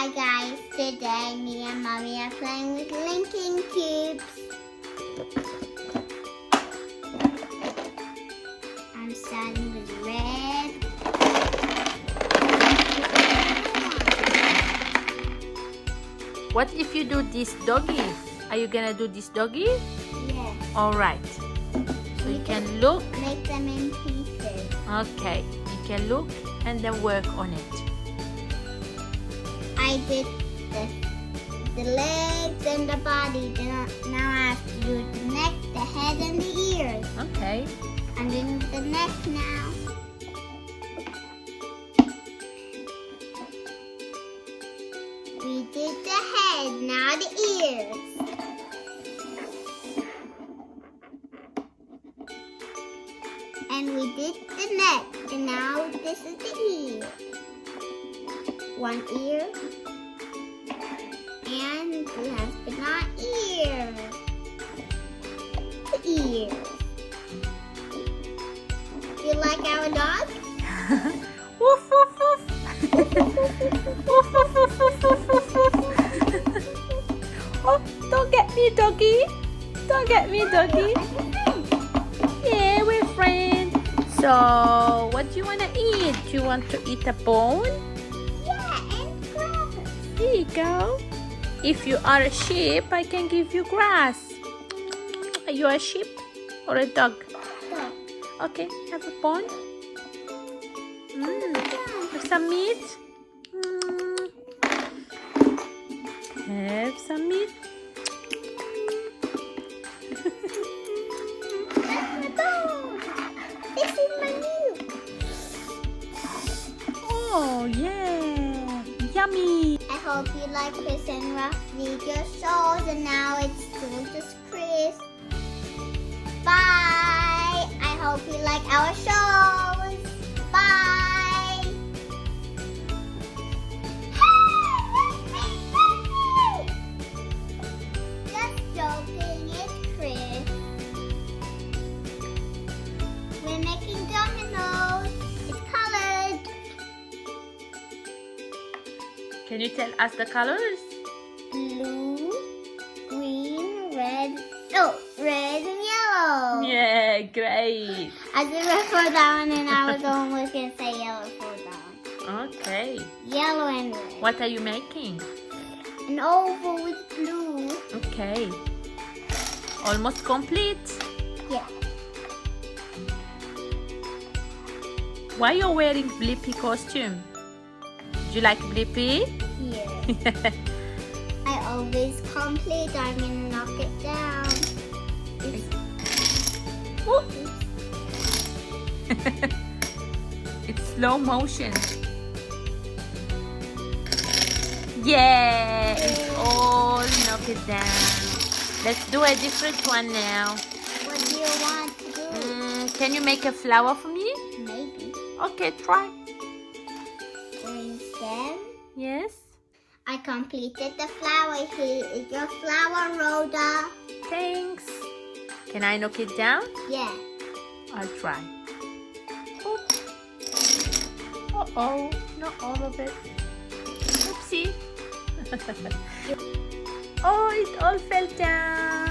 Hi guys, today me and Mommy are playing with linking cubes. I'm starting with red. What if you do this doggy? Are you gonna do this doggy? Yes. Alright. So you can look. Make them in pieces. Okay. You can look and then work on it. I did the legs and the body. Now I have to do the neck, the head, and the ears. Okay. I'm doing the neck now. We did the head, now the ears. And we did the neck, and now this is the ear. One ear. And last but not ear. The ear. You like our dog? Woof woof woof. Woof woof woof woof woof woof woof. Oh, don't get me, doggy. Don't get me, doggy. Yeah, we're friends. So, what do you want to eat? Do you want to eat a bone? Yeah, and grass. Here you go. If you are a sheep, I can give you grass. Are you a sheep or a dog? Dog. Okay, have a bone. Have some meat. Have some meat. This is my milk. Oh yeah, yummy. I hope you like Chris and Ruff video shows, and now it's still just Chris. Bye. I hope you like our shows. Bye. Just joking, it's Chris. We're making dominoes. It's colored. Can you tell us the colors? Blue, green, red. No, red and yellow. Yeah, great. I did red for that one, and I was almost going to say yellow for that one. Okay. Yellow and red. What are you making? An oval with blue. Okay. Almost complete. Yeah. Why you're wearing Blippi costume? Do you like Blippi? Yeah. I always complete. I'm going to knock it down. Whoop. It's slow motion. Yeah, it's all knock it down. Let's do a different one now. What do you want to do? Can you make a flower for me? Maybe. Okay, try. Green stem. Yes. I completed the flower. Here is your flower, Rhoda. Thanks. Can I knock it down? Yeah. I'll try. Uh-oh, not all of it. Oopsie. Oh, it all fell down.